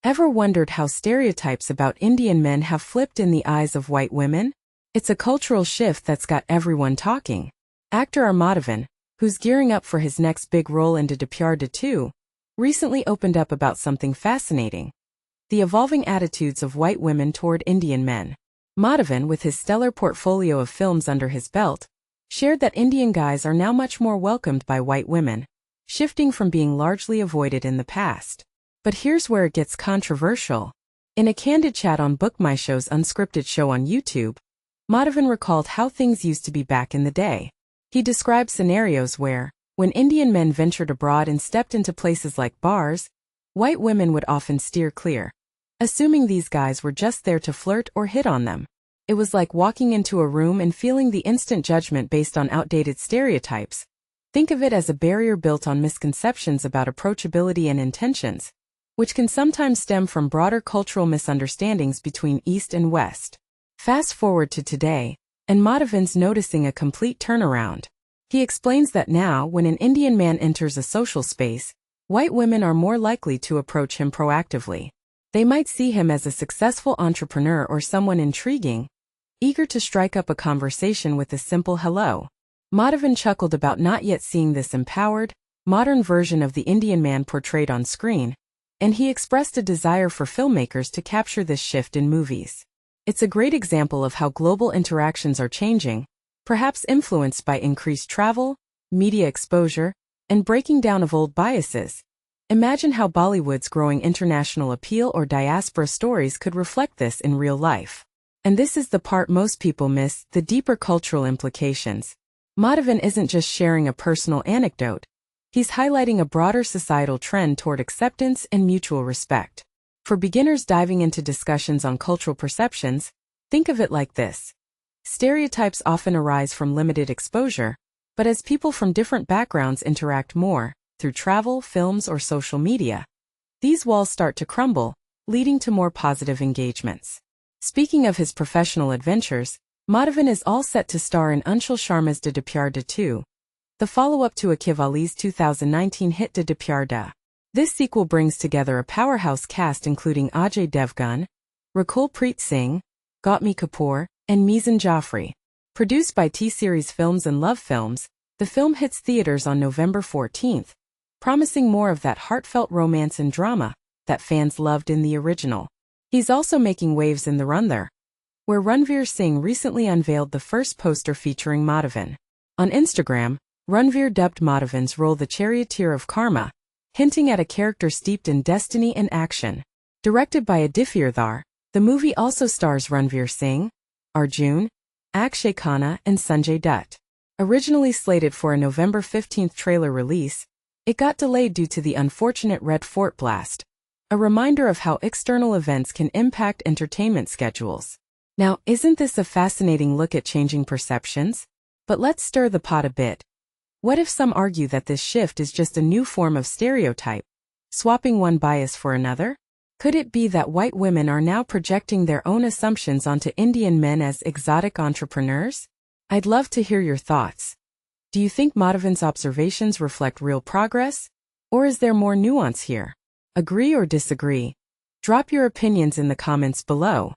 Ever wondered how stereotypes about Indian men have flipped in the eyes of white women? It's a cultural shift that's got everyone talking. Actor R Madhavan, who's gearing up for his next big role in Pyaar 2, recently opened up about something fascinating: the evolving attitudes of white women toward Indian men. Madhavan, with his stellar portfolio of films under his belt, shared that Indian guys are now much more welcomed by white women, shifting from being largely avoided in the past. But here's where it gets controversial. In a candid chat on Book My Show's unscripted show on YouTube, Madhavan recalled how things used to be back in the day. He described scenarios where, when Indian men ventured abroad and stepped into places like bars, white women would often steer clear, assuming these guys were just there to flirt or hit on them. It was like walking into a room and feeling the instant judgment based on outdated stereotypes. Think of it as a barrier built on misconceptions about approachability and intentions, which can sometimes stem from broader cultural misunderstandings between East and West. Fast forward to today, and Madhavan's noticing a complete turnaround. He explains that now, when an Indian man enters a social space, white women are more likely to approach him proactively. They might see him as a successful entrepreneur or someone intriguing, eager to strike up a conversation with a simple hello. Madhavan chuckled about not yet seeing this empowered, modern version of the Indian man portrayed on screen, and he expressed a desire for filmmakers to capture this shift in movies. It's a great example of how global interactions are changing, perhaps influenced by increased travel, media exposure, and breaking down of old biases. Imagine how Bollywood's growing international appeal or diaspora stories could reflect this in real life. And this is the part most people miss: the deeper cultural implications. Madhavan isn't just sharing a personal anecdote. He's highlighting a broader societal trend toward acceptance and mutual respect. For beginners diving into discussions on cultural perceptions, think of it like this. Stereotypes often arise from limited exposure, but as people from different backgrounds interact more, through travel, films, or social media, these walls start to crumble, leading to more positive engagements. Speaking of his professional adventures, Madhavan is all set to star in Anshul Sharma's Pyaar 2, the follow-up to Akivalli's 2019 hit Pyaar 2. This sequel brings together a powerhouse cast including Ajay Devgan, Rakul Preet Singh, Gautami Kapoor, and Mizan Joffrey. Produced by T-Series Films and Love Films, the film hits theaters on November 14th, promising more of that heartfelt romance and drama that fans loved in the original. He's also making waves in Dhurandhar, where Ranveer Singh recently unveiled the first poster featuring Madhavan. On Instagram, Ranveer dubbed Madhavan's role the charioteer of karma, hinting at a character steeped in destiny and action. Directed by Dhurandhar, the movie also stars Ranveer Singh, Arjun, Akshay Khanna, and Sanjay Dutt. Originally slated for a November 15th trailer release, it got delayed due to the unfortunate Red Fort blast, a reminder of how external events can impact entertainment schedules. Now, isn't this a fascinating look at changing perceptions? But let's stir the pot a bit. What if some argue that this shift is just a new form of stereotype, swapping one bias for another? Could it be that white women are now projecting their own assumptions onto Indian men as exotic entrepreneurs? I'd love to hear your thoughts. Do you think Madhavan's observations reflect real progress? Or is there more nuance here? Agree or disagree? Drop your opinions in the comments below.